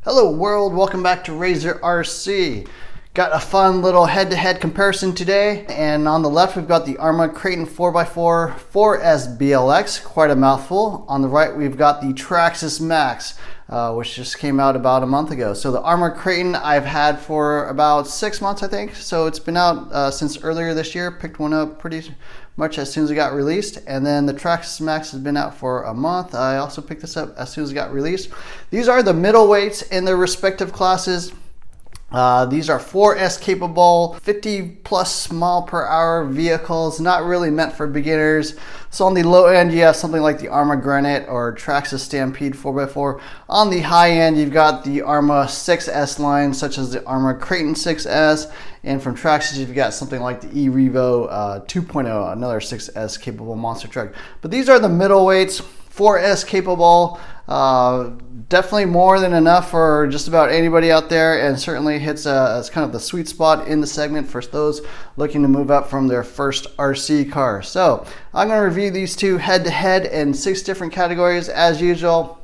Hello world, welcome back to Razor RC. Got a fun little head-to-head comparison today, and on the left we've got the Arrma Kraton 4x4 4S BLX, quite a mouthful. On the right we've got the Traxxas Maxx, which just came out about a month ago. So the Arrma Kraton I've had for about 6 months, I think. So it's been out since earlier this year. Picked one up pretty much as soon as it got released. And then the Traxxas Maxx has been out for a month. I also picked this up as soon as it got released. These are the middleweights in their respective classes. These are 4S capable, 50 plus mile per hour vehicles, not really meant for beginners. So on the low end, you have something like the Arrma Granite or Traxxas Stampede 4x4. On the high end, you've got the Arrma 6S line, such as the Arrma Kraton 6S. And from Traxxas, you've got something like the E-Revo 2.0, another 6S capable monster truck. But these are the middleweights, 4S capable. Definitely more than enough for just about anybody out there, and certainly hits it's kind of the sweet spot in the segment for those looking to move up from their first RC car. So I'm going to review these two head to head in 6 different categories as usual.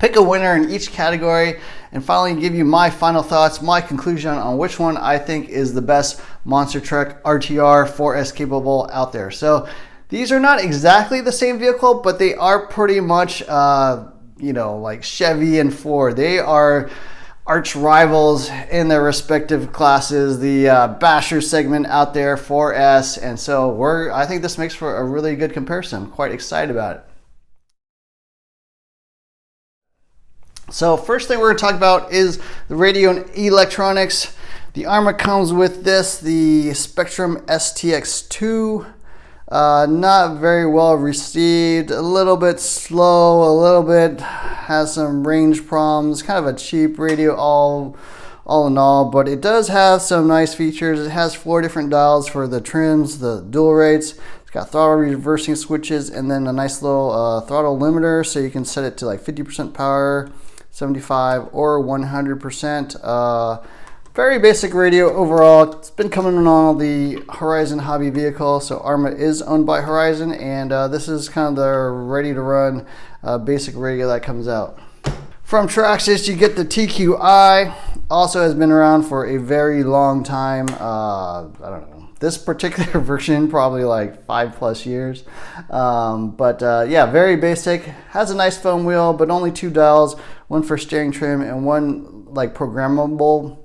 Pick a winner in each category, and finally give you my final thoughts, my conclusion on which one I think is the best monster truck RTR 4S capable out there. So these are not exactly the same vehicle, but they are pretty much you know, like Chevy and Ford. They are arch rivals in their respective classes, the basher segment out there, 4S, and so I think this makes for a really good comparison. I'm quite excited about it. So first thing we're going to talk about is the radio and electronics. The Arrma comes with this, the Spectrum STX2. Not very well received, a little bit slow, a little bit has some range problems, kind of a cheap radio all in all, but it does have some nice features. It has 4 different dials for the trims, the dual rates. It's got throttle reversing switches and then a nice little throttle limiter, so you can set it to like 50% power, 75 or 100%. Very basic radio overall. It's been coming on all the Horizon hobby vehicle, so Arrma is owned by Horizon, and this is kind of the ready to run basic radio that comes out. From Traxxas you get the TQI, also has been around for a very long time. I don't know, this particular version probably like 5+ years, yeah, very basic. Has a nice foam wheel, but only 2 dials, one for steering trim and one like programmable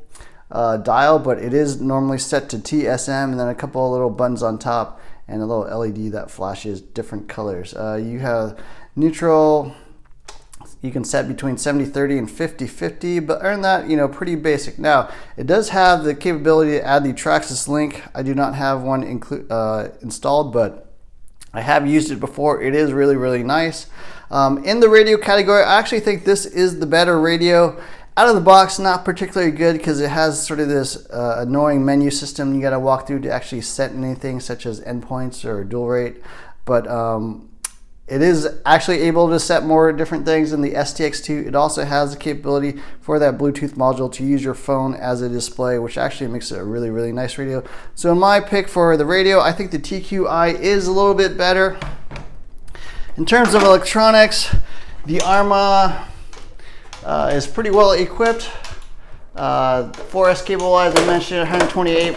dial, but it is normally set to TSM, and then a couple of little buttons on top and a little LED that flashes different colors. You have neutral, you can set between 70-30 and 50-50, but other than that, you know, pretty basic. Now it does have the capability to add the Traxxas link. I do not have one installed, but I have used it before. It is really nice. In the radio category, I actually think this is the better radio. Out of the box, not particularly good because it has sort of this annoying menu system you got to walk through to actually set anything such as endpoints or dual rate. But it is actually able to set more different things in the STX2. It also has the capability for that Bluetooth module to use your phone as a display, which actually makes it a really nice radio. So in my pick for the radio, I think the TQI is a little bit better. In terms of electronics, the Arrma is pretty well equipped. 4S cable, as I mentioned, 120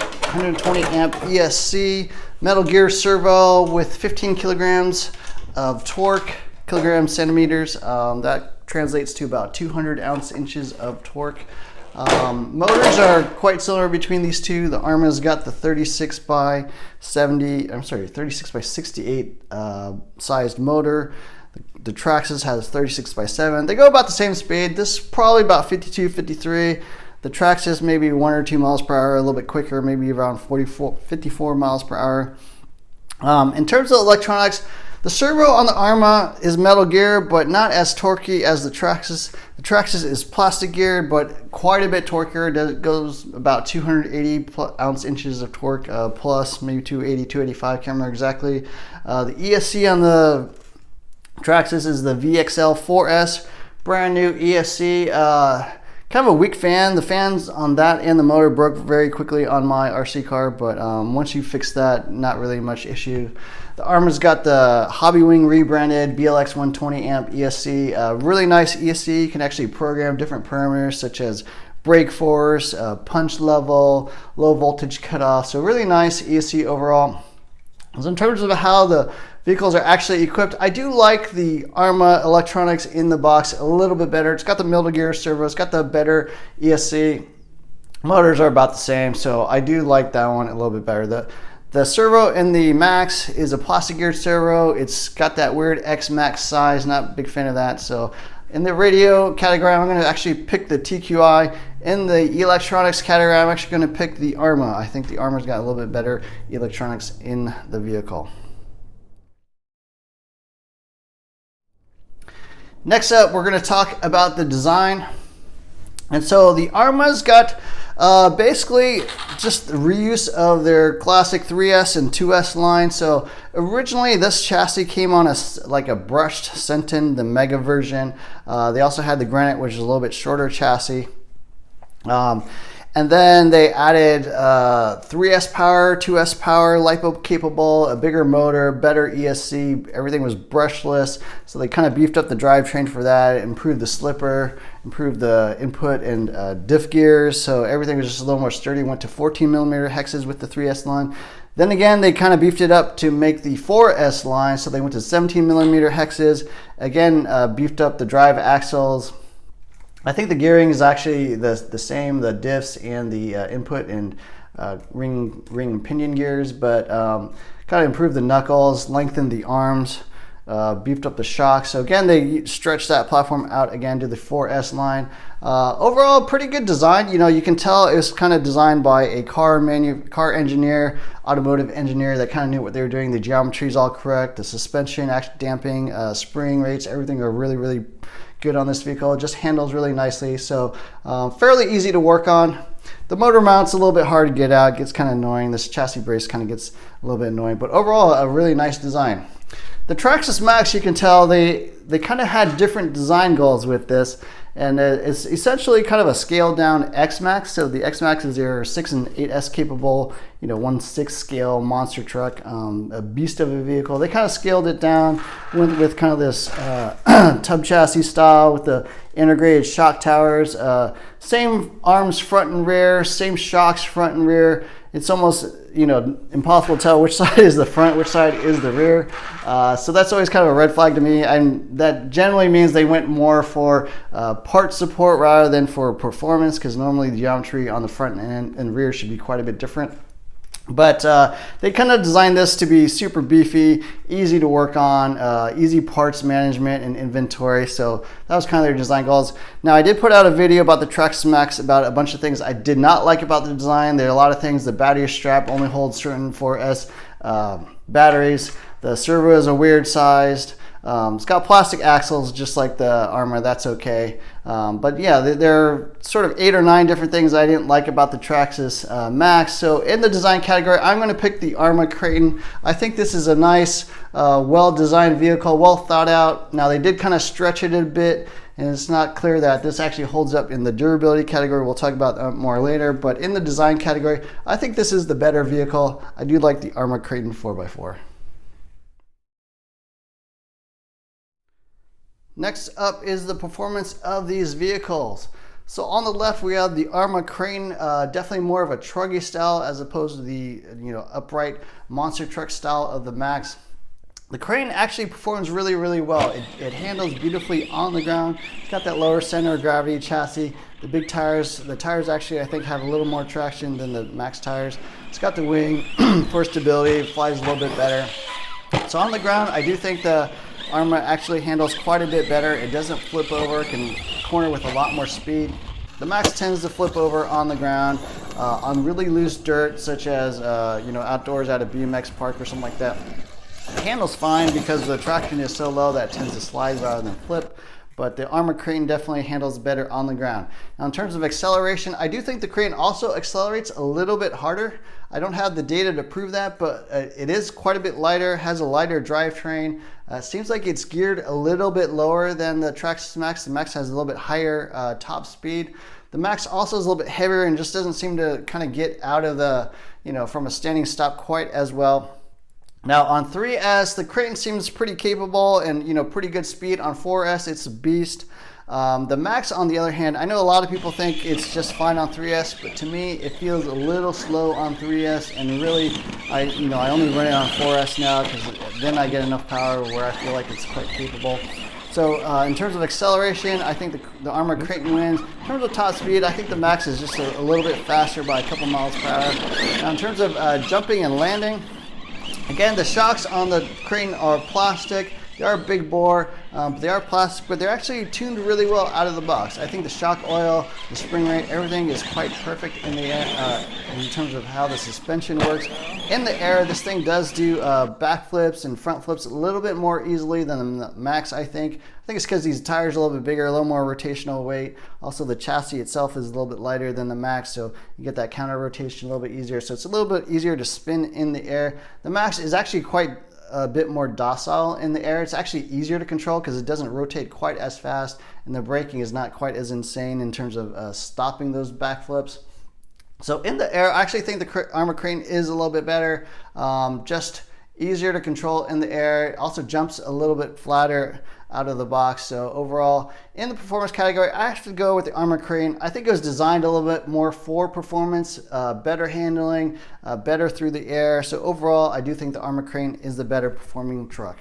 amp ESC, metal gear servo with 15 kilograms of torque, kilograms, centimeters. That translates to about 200 inches of torque. Motors are quite similar between these two. The Arrma's got the 36 by 68 sized motor. The Traxxas has 36 by 7. They go about the same speed. This is probably about 52, 53. The Traxxas maybe 1 or 2 miles per hour, a little bit quicker, maybe around 54 miles per hour. In terms of electronics, the servo on the Arrma is metal gear, but not as torquey as the Traxxas. The Traxxas is plastic gear, but quite a bit torquer. It goes about 280 inches of torque plus, maybe 280, 285, can't remember exactly. The ESC on the Traxxas is the VXL 4S, brand new ESC. Kind of a weak fan. The fans on that and the motor broke very quickly on my RC car, but once you fix that, not really much issue. The Arrma's got the Hobbywing rebranded BLX 120 amp ESC. Really nice ESC. You can actually program different parameters such as brake force, punch level, low voltage cutoff. So really nice ESC overall. So in terms of how the vehicles are actually equipped, I do like the Arrma electronics in the box a little bit better. It's got the middle gear servo, it's got the better ESC. Motors are about the same, so I do like that one a little bit better. The servo in the Max is a plastic geared servo. It's got that weird X Max size, not a big fan of that. So in the radio category, I'm going to actually pick the TQI. In the electronics category, I'm actually going to pick the Arrma. I think the Arrma's got a little bit better electronics in the vehicle. Next up, we're going to talk about the design. And so the Arrma's got basically just the reuse of their classic 3S and 2S line. So originally this chassis came on like a brushed Centon, the Mega version. They also had the Granite, which is a little bit shorter chassis. And then they added 3S power, 2S power, LiPo capable, a bigger motor, better ESC. Everything was brushless. So they kind of beefed up the drivetrain for that, improved the slipper, improved the input and diff gears. So everything was just a little more sturdy. Went to 14mm hexes with the 3S line. Then again, they kind of beefed it up to make the 4S line. So they went to 17mm hexes. Again, beefed up the drive axles. I think the gearing is actually the same, the diffs and the input and ring and pinion gears, but kind of improved the knuckles, lengthened the arms, beefed up the shocks. So again, they stretched that platform out again to the 4S line. Overall, pretty good design. You know, you can tell it was kind of designed by a car engineer, automotive engineer that kind of knew what they were doing. The geometry is all correct. The suspension, damping, spring rates, everything are really, really good on this vehicle. It just handles really nicely. So fairly easy to work on. The motor mount's a little bit hard to get out. It gets kind of annoying. This chassis brace kind of gets a little bit annoying, but overall a really nice design. The Traxxas Maxx, you can tell they kind of had different design goals with this, and it's essentially kind of a scaled down X Max. So the X Max is their 6 and 8S capable, 1/6 scale monster truck, a beast of a vehicle. They kind of scaled it down, went with kind of this tub chassis style with the integrated shock towers, same arms front and rear, same shocks front and rear. It's almost impossible to tell which side is the front, which side is the rear. So that's always kind of a red flag to me. And that generally means they went more for part support rather than for performance, because normally the geometry on the front and rear should be quite a bit different. But they kind of designed this to be super beefy, easy to work on, easy parts management and inventory. So that was kind of their design goals. Now, I did put out a video about the Traxxas Maxx about a bunch of things I did not like about the design. There are a lot of things. The battery strap only holds certain 4S batteries. The servo is a weird sized. It's got plastic axles just like the Arrma. That's okay. But yeah, there are sort of 8 or 9 different things I didn't like about the Traxxas Maxx. So in the design category, I'm going to pick the Arrma Kraton. I think this is a nice, well-designed vehicle, well thought out. Now, they did kind of stretch it a bit, and it's not clear that this actually holds up in the durability category. We'll talk about that more later. But in the design category, I think this is the better vehicle. I do like the Arrma Kraton 4x4. Next up is the performance of these vehicles. So on the left, we have the Arrma Kraton, definitely more of a truggy style as opposed to the upright monster truck style of the Max. The Kraton actually performs really, really well. It handles beautifully on the ground. It's got that lower center of gravity chassis. The big tires, the tires actually I think have a little more traction than the Max tires. It's got the wing for stability, it flies a little bit better. So on the ground, I do think the Arrma actually handles quite a bit better. It doesn't flip over, it can corner with a lot more speed. The Max tends to flip over on the ground on really loose dirt, such as outdoors at a BMX park or something like that. It handles fine because the traction is so low that it tends to slide rather than flip. but the Arrma Kraton definitely handles better on the ground. Now in terms of acceleration, I do think the Kraton also accelerates a little bit harder. I don't have the data to prove that, but it is quite a bit lighter, has a lighter drivetrain. Seems like it's geared a little bit lower than the Traxxas Maxx. The Maxx has a little bit higher top speed. The Maxx also is a little bit heavier and just doesn't seem to kind of get out of the, from a standing stop quite as well. Now on 3S, the Kraton seems pretty capable and pretty good speed. On 4S, it's a beast. The Maxx, on the other hand, I know a lot of people think it's just fine on 3S, but to me, it feels a little slow on 3S, and really, I only run it on 4S now because then I get enough power where I feel like it's quite capable. So in terms of acceleration, I think the Arrma Kraton wins. In terms of top speed, I think the Maxx is just a little bit faster by a couple miles per hour. Now in terms of jumping and landing, again, the shocks on the Kraton are plastic. They are big bore, they are plastic, but they're actually tuned really well out of the box. I think the shock oil, the spring rate, everything is quite perfect in the air in terms of how the suspension works. In the air, this thing does do back flips and front flips a little bit more easily than the Maxx, I think. I think it's because these tires are a little bit bigger, a little more rotational weight. Also, the chassis itself is a little bit lighter than the Maxx, so you get that counter rotation a little bit easier. So it's a little bit easier to spin in the air. The Maxx is actually quite a bit more docile in the air. It's actually easier to control because it doesn't rotate quite as fast, and the braking is not quite as insane in terms of stopping those backflips. So in the air, I actually think the Arrma Kraton is a little bit better, just easier to control in the air. It also jumps a little bit flatter out of the box. So overall, in the performance category, I have to go with the Arrma Kraton. I think it was designed a little bit more for performance, better handling, better through the air. So overall, I do think the Arrma Kraton is the better performing truck.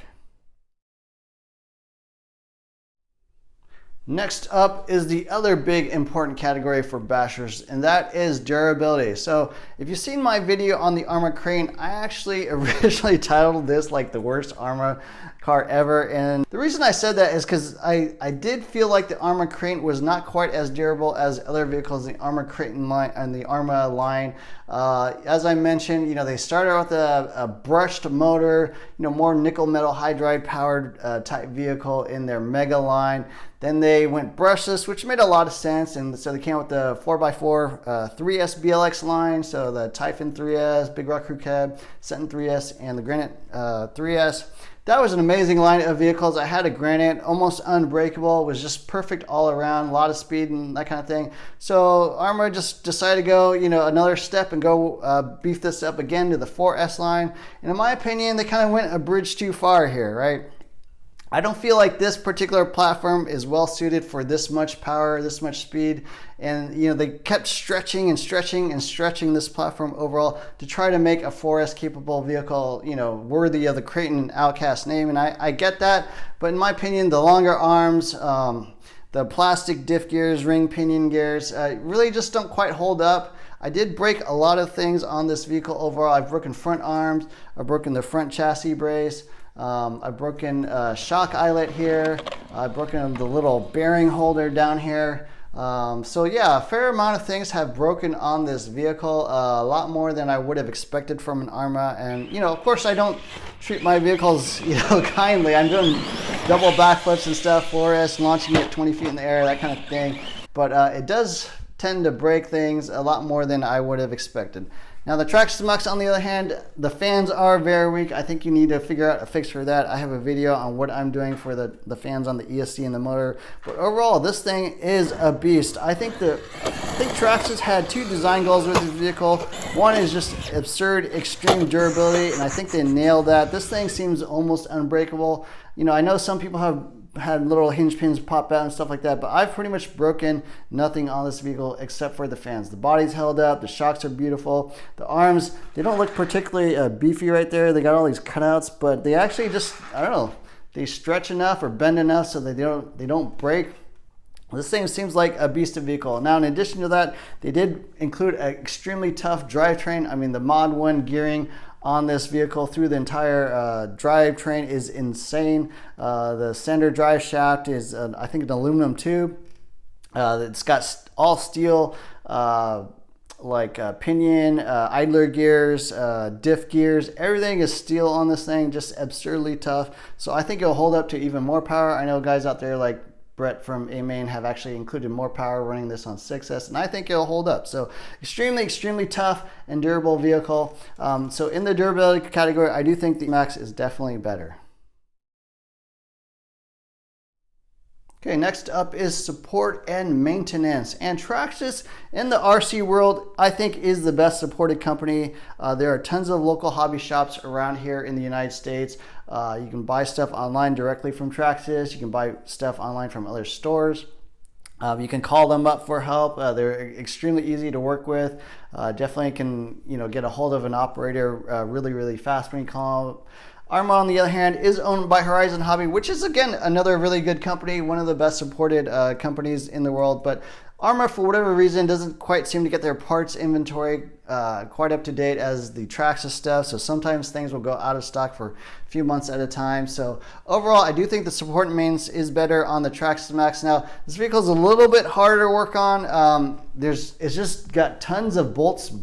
Next up is the other big important category for bashers, and that is durability. So if you've seen my video on the Arrma Kraton, I actually originally titled this like the worst Arrma car ever, and the reason I said that is because I did feel like the Arrma Kraton was not quite as durable as other vehicles in the Arrma Kraton line and the Arrma line. As I mentioned, they started out with a brushed motor, more nickel metal hydride powered type vehicle in their Mega line. Then they went brushless, which made a lot of sense, and so they came out with the 4x4 3S BLX line, so the Typhon 3S, Big Rock Crew Cab, Senton 3S, and the Granite 3S. That was an amazing line of vehicles. I had a Granite, almost unbreakable, was just perfect all around, a lot of speed and that kind of thing. So Arrma just decided to go, another step and go beef this up again to the 4S line. And in my opinion, they kind of went a bridge too far here, right? I don't feel like this particular platform is well suited for this much power, this much speed, and they kept stretching and stretching and stretching this platform overall to try to make a 4S capable vehicle, worthy of the Kraton Outcast name. And I get that, but in my opinion, the longer arms, the plastic diff gears, ring pinion gears, really just don't quite hold up. I did break a lot of things on this vehicle overall. I've broken front arms, I've broken the front chassis brace. I've broken shock eyelet here. I've broken the little bearing holder down here. So yeah, a fair amount of things have broken on this vehicle, a lot more than I would have expected from an Arrma. And of course I don't treat my vehicles kindly. I'm doing double backflips and stuff, 4S, launching it 20 feet in the air, that kind of thing. But it does tend to break things a lot more than I would have expected. Now the Traxxas Maxx, on the other hand, the fans are very weak. I think you need to figure out a fix for that. I have a video on what I'm doing for the fans on the ESC and the motor. But overall, this thing is a beast. I think Traxxas had two design goals with this vehicle. One is just absurd, extreme durability, and I think they nailed that. This thing seems almost unbreakable. I know some people have had little hinge pins pop out and stuff like that, but I've pretty much broken nothing on this vehicle except for the fans. The body's held up, the shocks are beautiful, the arms, they don't look particularly beefy right there. They got all these cutouts, but they actually just, I don't know, they stretch enough or bend enough so that they don't break. This thing seems like a beast of vehicle. Now, in addition to that, they did include an extremely tough drivetrain. I mean, the Mod 1 gearing on this vehicle through the entire drivetrain is insane. The standard drive shaft is, I think, an aluminum tube. It's got all steel, pinion, idler gears, diff gears. Everything is steel on this thing, just absurdly tough. So I think it'll hold up to even more power. I know guys out there like Brett from A-Main have actually included more power running this on 6S, and I think it'll hold up. So extremely tough and durable vehicle. So in the durability category, I do think the Max is definitely better. Okay, next up is support and maintenance. And Traxxas in the RC world, I think, is the best supported company. There are tons of local hobby shops around here in the United States. You can buy stuff online directly from Traxxas. You can buy stuff online from other stores. You can call them up for help. They're extremely easy to work with. Definitely can get a hold of an operator really fast when you call them. Arrma, on the other hand, is owned by Horizon Hobby, which is, again, another really good company, one of the best supported companies in the world. But Arrma, for whatever reason, doesn't quite seem to get their parts inventory quite up to date as the Traxxas stuff. So sometimes things will go out of stock for a few months at a time. So overall, I do think the support and maintenance is better on the Traxxas Maxx. Now, this vehicle is a little bit harder to work on. It's just got tons of bolts,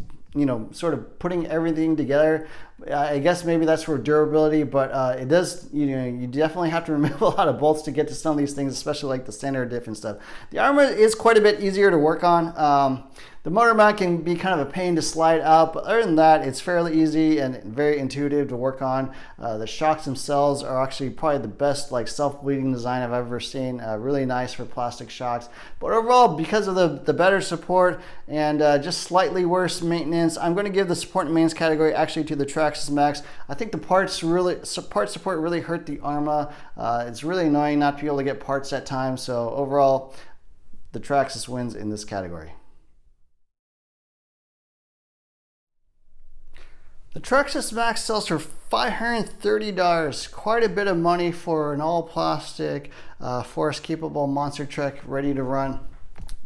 sort of putting everything together. I guess maybe that's for durability, but it does, you definitely have to remove a lot of bolts to get to some of these things, especially like the center diff and stuff. The Arrma is quite a bit easier to work on. The motor mount can be kind of a pain to slide out, but other than that, it's fairly easy and very intuitive to work on. The shocks themselves are actually probably the best self-bleeding design I've ever seen. Really nice for plastic shocks. But overall, because of the better support and just slightly worse maintenance, I'm going to give the support and maintenance category actually to the Traxxas Maxx. I think the part support really hurt the Arrma. It's really annoying not to be able to get parts at times. So overall, the Traxxas wins in this category. The Traxxas Maxx sells for $530, quite a bit of money for an all-plastic, forest-capable monster truck ready to run.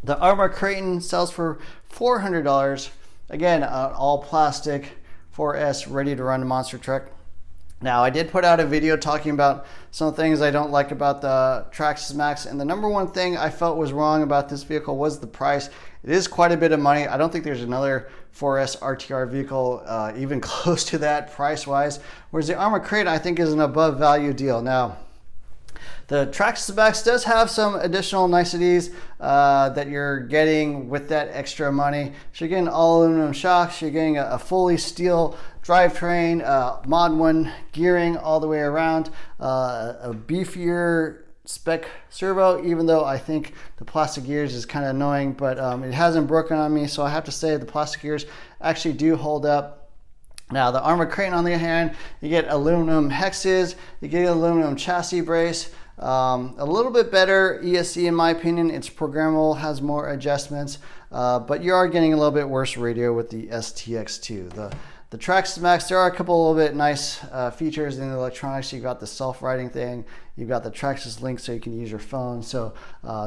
The Arrma Kraton sells for $400, again, all-plastic 4S ready to run monster truck. Now, I did put out a video talking about some things I don't like about the Traxxas Maxx, and the number one thing I felt was wrong about this vehicle was the price. It is quite a bit of money. I don't think there's another 4S RTR vehicle even close to that price-wise, whereas the Arrma Kraton I think is an above value deal. Now, the Traxxas Maxx does have some additional niceties that you're getting with that extra money. So you're getting all aluminum shocks, you're getting a fully steel drivetrain, Mod 1 gearing all the way around, a beefier spec servo, even though I think the plastic gears is kind of annoying, but it hasn't broken on me, so I have to say the plastic gears actually do hold up. Now, the Arrma Kraton, on the other hand, you get aluminum hexes, you get an aluminum chassis brace, a little bit better ESC in my opinion. It's programmable, has more adjustments, but you are getting a little bit worse radio with the STX2. The Traxxas Maxx, there are a couple little bit nice features in the electronics. You've got the self-riding thing, you've got the Traxxas Link so you can use your phone. So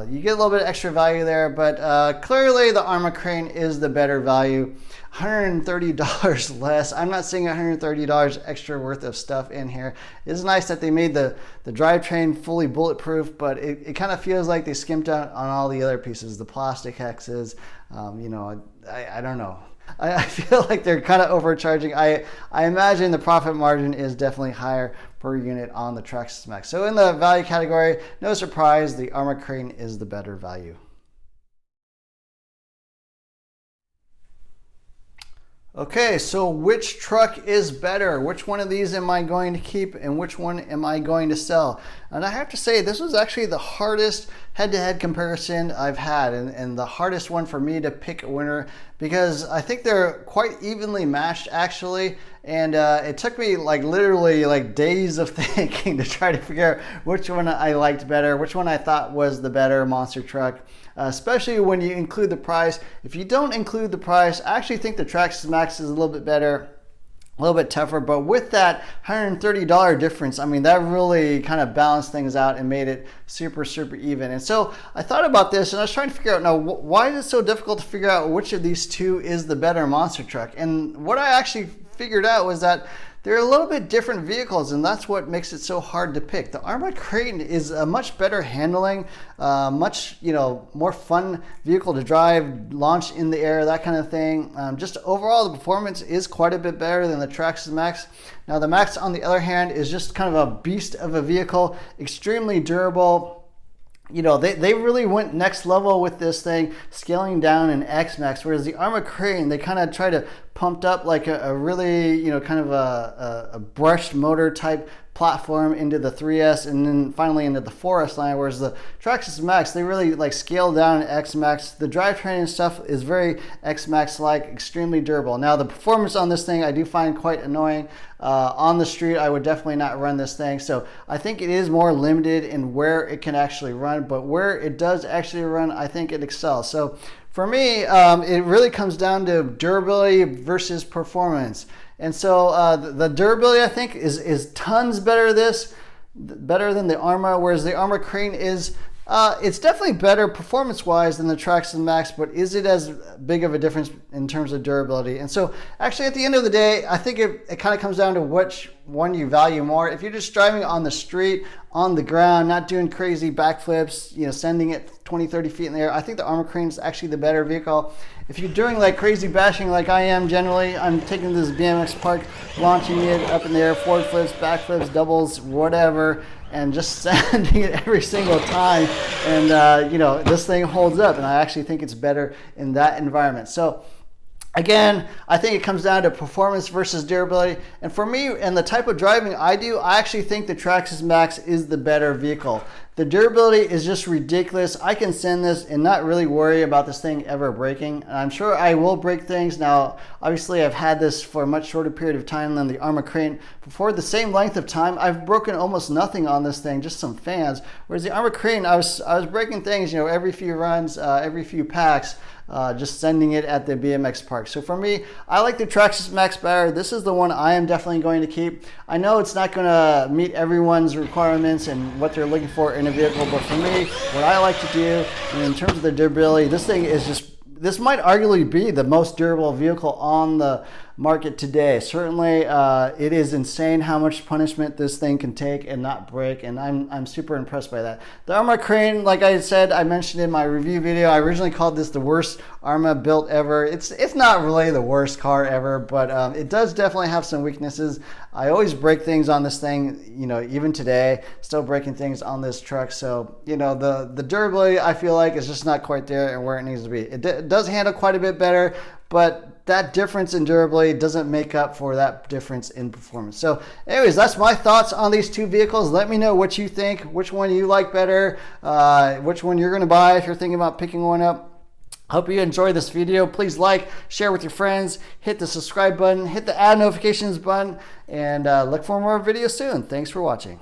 you get a little bit of extra value there, but clearly the Arrma Kraton is the better value. $130 less. I'm not seeing $130 extra worth of stuff in here. It's nice that they made the drivetrain fully bulletproof, but it kind of feels like they skimped out on all the other pieces, the plastic hexes. I don't know. I feel like they're kind of overcharging. I imagine the profit margin is definitely higher per unit on the Traxxas Maxx. So in the value category, no surprise, the Arrma Kraton is the better value. Okay, so which truck is better? Which one of these am I going to keep and which one am I going to sell? And I have to say, this was actually the hardest head-to-head comparison I've had and the hardest one for me to pick a winner because I think they're quite evenly matched actually. And it took me literally days of thinking to try to figure out which one I liked better, which one I thought was the better monster truck. Especially when you include the price. If you don't include the price, I actually think the Traxxas Maxx is a little bit better, a little bit tougher, but with that $130 difference, I mean, that really kind of balanced things out and made it super even. And so I thought about this and I was trying to figure out, now, why is it so difficult to figure out which of these two is the better monster truck? And what I actually figured out was that they're a little bit different vehicles, and that's what makes it so hard to pick. The Arrma Kraton is a much better handling, much more fun vehicle to drive, launch in the air, that kind of thing. Just overall, the performance is quite a bit better than the Traxxas Maxx. Now, the Maxx, on the other hand, is just kind of a beast of a vehicle, extremely durable. you know, they really went next level with this thing, scaling down in X Max, whereas the Arrma Kraton, they kind of try to pumped up like a really, you know, kind of a brushed motor type platform into the 3S and then finally into the 4S line, whereas the Traxxas Maxx, they really like scale down in X Max. The drivetrain and stuff is very X Max like, extremely durable. Now the performance on this thing I do find quite annoying. On the street I would definitely not run this thing, so I think it is more limited in where it can actually run, but where it does actually run, I think it excels. So for me, it really comes down to durability versus performance. And so the durability, I think, is tons better than the Arrma, whereas the Arrma Kraton is, it's definitely better performance-wise than the Traxxas Maxx, but is it as big of a difference in terms of durability? And so actually at the end of the day, I think it kind of comes down to which one you value more. If you're just driving on the street, on the ground, not doing crazy backflips, you know, sending it 20, 30 feet in the air, I think the Arrma Kraton is actually the better vehicle. If you're doing like crazy bashing like I am generally, I'm taking this BMX park, launching it up in the air, forward flips, backflips, doubles, whatever, and just sending it every single time. And you know, this thing holds up, and I actually think it's better in that environment. So again, I think it comes down to performance versus durability. And for me, and the type of driving I do, I actually think the Traxxas Maxx is the better vehicle. The durability is just ridiculous. I can send this and not really worry about this thing ever breaking. And I'm sure I will break things. Now, obviously, I've had this for a much shorter period of time than the Arrma Kraton. For the same length of time, I've broken almost nothing on this thing, just some fans. Whereas the Arrma Kraton, I was breaking things, you know, every few runs, every few packs. Just sending it at the BMX park. So for me, I like the Traxxas Maxx better. This is the one I am definitely going to keep. I know it's not going to meet everyone's requirements and what they're looking for in a vehicle, but for me, what I like to do, and in terms of the durability, this thing is just, this might arguably be the most durable vehicle on the market today. Certainly, it is insane how much punishment this thing can take and not break, and I'm super impressed by that. The Arrma Kraton, like I said, I mentioned in my review video, I originally called this the worst Arrma built ever. It's not really the worst car ever, but it does definitely have some weaknesses. I always break things on this thing, you know, even today, still breaking things on this truck. So, you know, the durability, I feel like, is just not quite there and where it needs to be. It does handle quite a bit better, but that difference in durability doesn't make up for that difference in performance. So anyways, that's my thoughts on these two vehicles. Let me know what you think, which one you like better, which one you're going to buy if you're thinking about picking one up. Hope you enjoyed this video. Please like, share with your friends, hit the subscribe button, hit the add notifications button, and look for more videos soon. Thanks for watching.